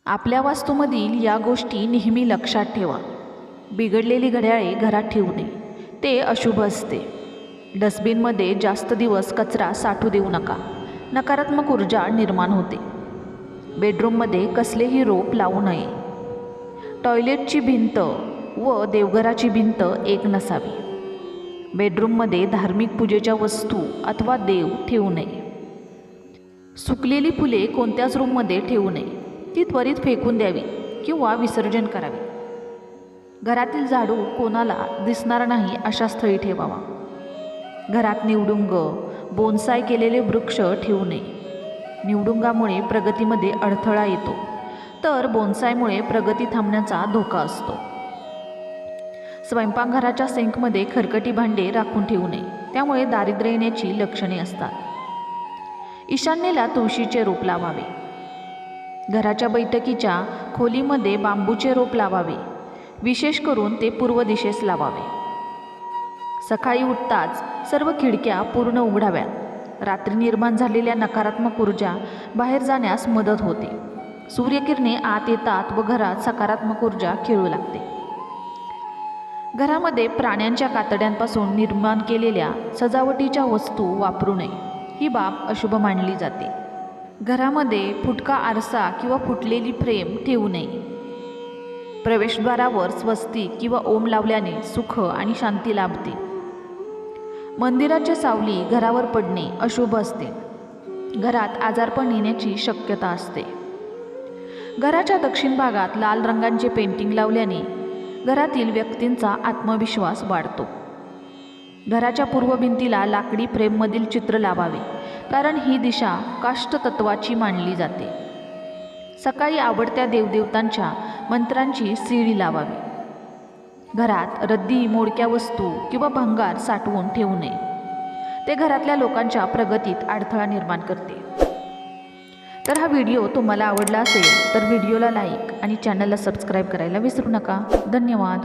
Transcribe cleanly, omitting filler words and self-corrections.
आपल्या वास्तूमधील या गोष्टी नेहमी लक्षात ठेवा. बिघडलेली घड्याळे घरात ठेवू नये, ते अशुभ असते. डस्टबिनमध्ये जास्त दिवस कचरा साठू देऊ नका, नकारात्मक ऊर्जा निर्माण होते. बेडरूममध्ये कसलेही रोप लावू नये. टॉयलेटची भिंत व देवघराची भिंत एक नसावी. बेडरूममध्ये धार्मिक पूजेच्या वस्तू अथवा देव ठेवू नये. सुकलेली फुले कोणत्याच रूममध्ये ठेवू नये, ती त्वरित फेकून द्यावी किंवा विसर्जन करावे. घरातील झाडू कोणाला दिसणार नाही अशा स्थळी ठेवावा. घरात निवडुंग, बोनसाय केलेले वृक्ष ठेवू नये. निवडुंगामुळे प्रगतीमध्ये अडथळा येतो, तर बोनसायमुळे प्रगती थांबण्याचा धोका असतो. स्वयंपाकघराच्या सिंकमध्ये खरकटी भांडे राखून ठेवू नये, त्यामुळे दारिद्र्य येण्याची लक्षणे असतात. ईशान्येला तुळशीचे रोप लावावे. घराच्या बैठकीच्या खोलीमध्ये बांबूचे रोप लावावे, विशेष करून ते पूर्व दिशेस लावावे. सकाळी उठताच सर्व खिडक्या पूर्ण उघडाव्यात. रात्री निर्माण झालेल्या नकारात्मक ऊर्जा बाहेर जाण्यास मदत होते. सूर्यकिरणे आत येतात व घरात सकारात्मक ऊर्जा खेळू लागते. घरामध्ये प्राण्यांच्या कातड्यांपासून निर्माण केलेल्या सजावटीच्या वस्तू वापरू नये, ही बाब अशुभ मानली जाते. घरामध्ये फुटका आरसा किंवा फुटलेली फ्रेम ठेवू नये. प्रवेशद्वारावर स्वस्तिक किंवा ओम लावल्याने सुख आणि शांती लाभते. मंदिराची सावली घरावर पडणे अशुभ असते. घरात आजारपण येण्याची शक्यता असते. घराच्या दक्षिण भागात लाल रंगाचे पेंटिंग लावल्याने घरातील व्यक्तींचा आत्मविश्वास वाढतो. घराच्या पूर्व भिंतीला लाकडी फ्रेममधील चित्र लावावे, कारण ही दिशा काष्ठ तत्वाची मानली जाते. सकाळी आवडत्या देवदेवतांच्या मंत्रांची सीडी लावावी. घरात रद्दी, मोडक्या वस्तू किंवा भंगार साठवून ठेवू नये, ते घरातल्या लोकांच्या प्रगतीत अडथळा निर्माण करते. तर हा व्हिडिओ तुम्हाला आवडला असेल तर व्हिडिओला लाईक आणि चॅनलला सबस्क्राईब करायला विसरू नका. धन्यवाद.